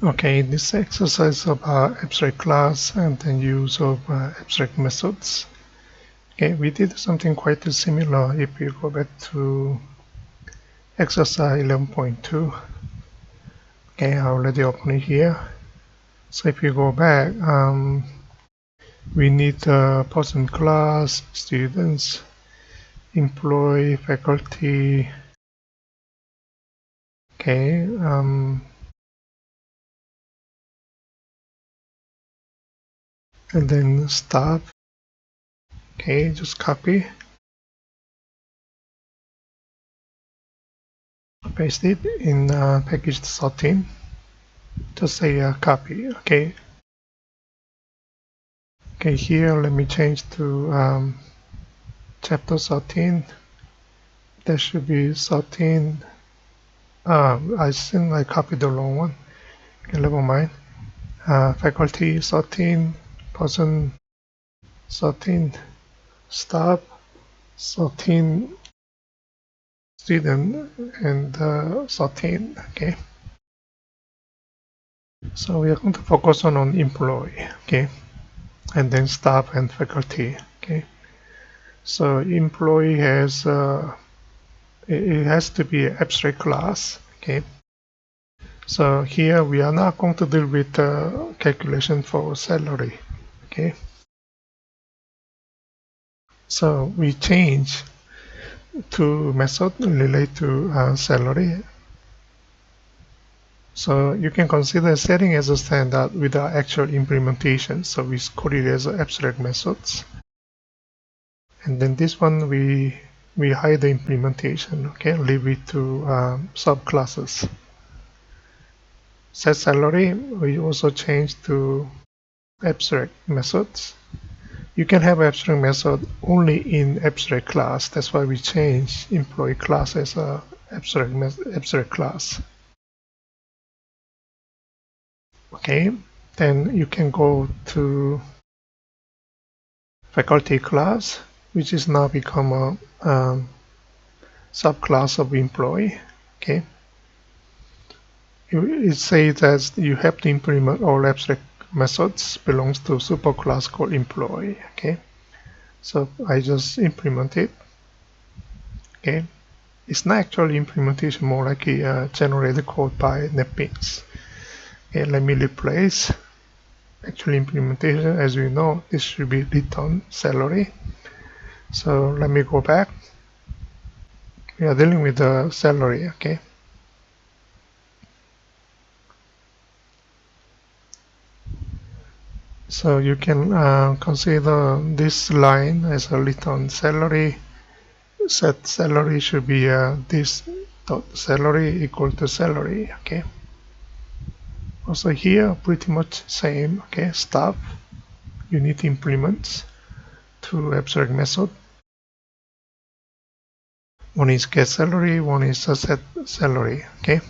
Okay, this exercise of abstract class and then use of abstract methods. Okay, we did something quite similar if you go back to exercise 11.2. Okay, I already opened it here. So if you go back, we need person class, students, employee, faculty. Okay, and then staff. Okay, just copy, paste it in package 13. Just say copy. Okay. Okay, here let me change to chapter 13. There should be 13. I think I copied the wrong one. Okay, never mind. Faculty 13, person 13, staff 13, student, and 13. Okay. So we are going to focus on employee. Okay, and then staff and faculty. Okay. So employee has it has to be an abstract class. Okay. So here we are not going to deal with calculation for salary. Okay. So we change to method relate to salary. So you can consider setting as a standard with the actual implementation. So we code it as abstract methods. And then this one we hide the implementation. Okay, leave it to subclasses. Set salary, we also change to abstract methods. You can have abstract method only in abstract class. That's why we change employee class as a abstract class. Okay, then you can go to faculty class, which is now become a subclass of employee. Okay, it says that you have to implement all abstract methods belongs to superclass called employee. Okay, so I just implement it. Okay, it's not actually implementation, more like a generated code by NetBeans. Okay, let me replace actual implementation. As we know, this should be return salary. So let me go back. We are dealing with the salary. Okay. So you can consider this line as a return salary. Set salary should be this dot salary equal to salary. Okay. Also here pretty much same. Okay. Staff, you need to implement two abstract method. One is get salary, one is set salary. Okay.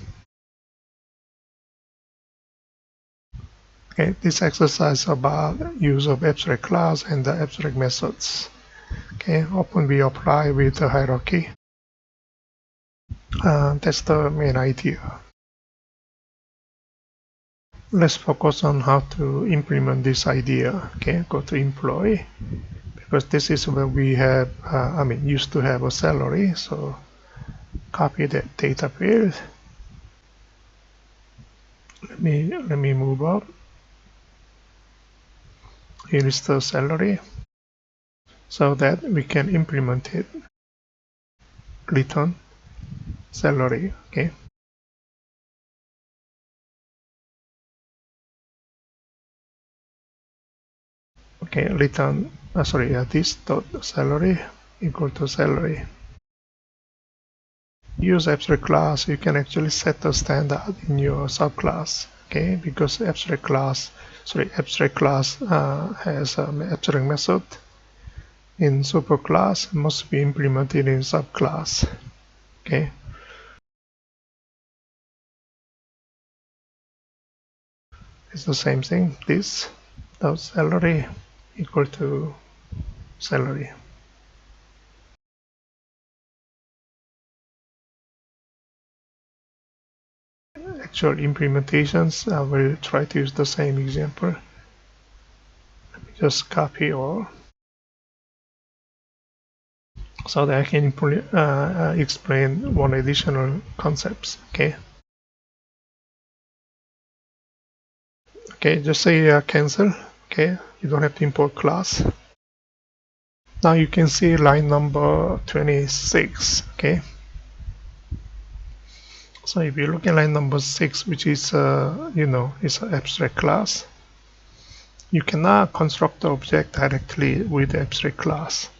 Okay, this exercise about use of abstract class and the abstract methods. Okay, often we apply with the hierarchy. That's the main idea. Let's focus on how to implement this idea. Okay, go to employee, because this is where we have, used to have a salary. So copy that data field. Let me move up. Here is the salary, so that we can implement it. Return salary. Okay. Okay, return this dot salary equal to salary. Use abstract class, you can actually set the standard in your subclass. Okay, because abstract class has an abstract method in superclass, must be implemented in subclass. Okay. It's the same thing. This dot salary equal to salary. actual implementations, I will try to use the same example. Let me just copy all so that I can explain one additional concepts. Okay. Okay, just say cancel. Okay, you don't have to import class. Now you can see line number 26. Okay. So if you look at line number 6, which is it's an abstract class, you cannot construct the object directly with the abstract class.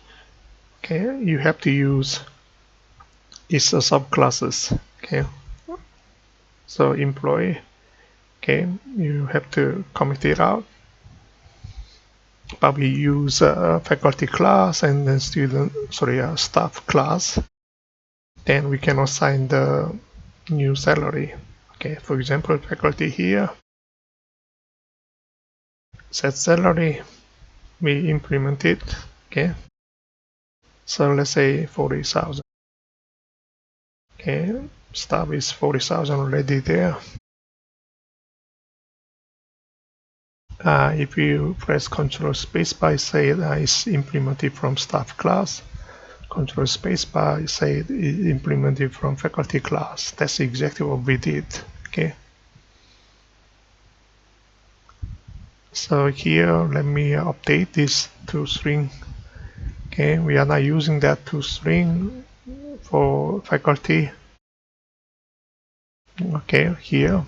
Okay, you have to use its subclasses. Okay, so employee. Okay, you have to commit it out. But we use faculty class and then staff class. Then we can assign the new salary. Okay, for example, faculty here, set salary, we implement it. Okay, so let's say 40,000. Okay, staff is 40,000 already there. If you press Control Spacebar, say it's implemented from staff class. Control Spacebar, say it's implemented from faculty class. That's exactly what we did. Okay. So here, let me update this toString. Okay, we are not using that toString for faculty. Okay, here.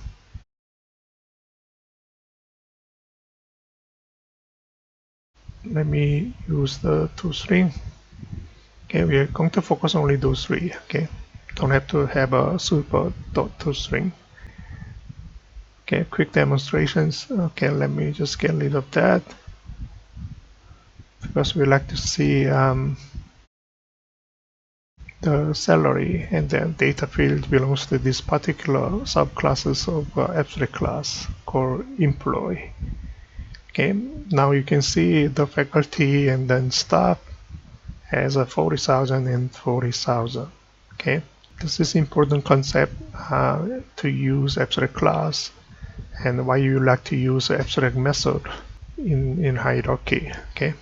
Let me use the toString. Okay, we are going to focus only those three. Okay, don't have to have a super toString. Okay, quick demonstrations. Okay, let me just get rid of that because we like to see the salary, and then data field belongs to this particular subclasses of abstract class called employee. Okay, now you can see the faculty and then staff has a 40,000 and 40,000. Okay, this is important concept to use abstract class and why you like to use abstract method in hierarchy. Okay.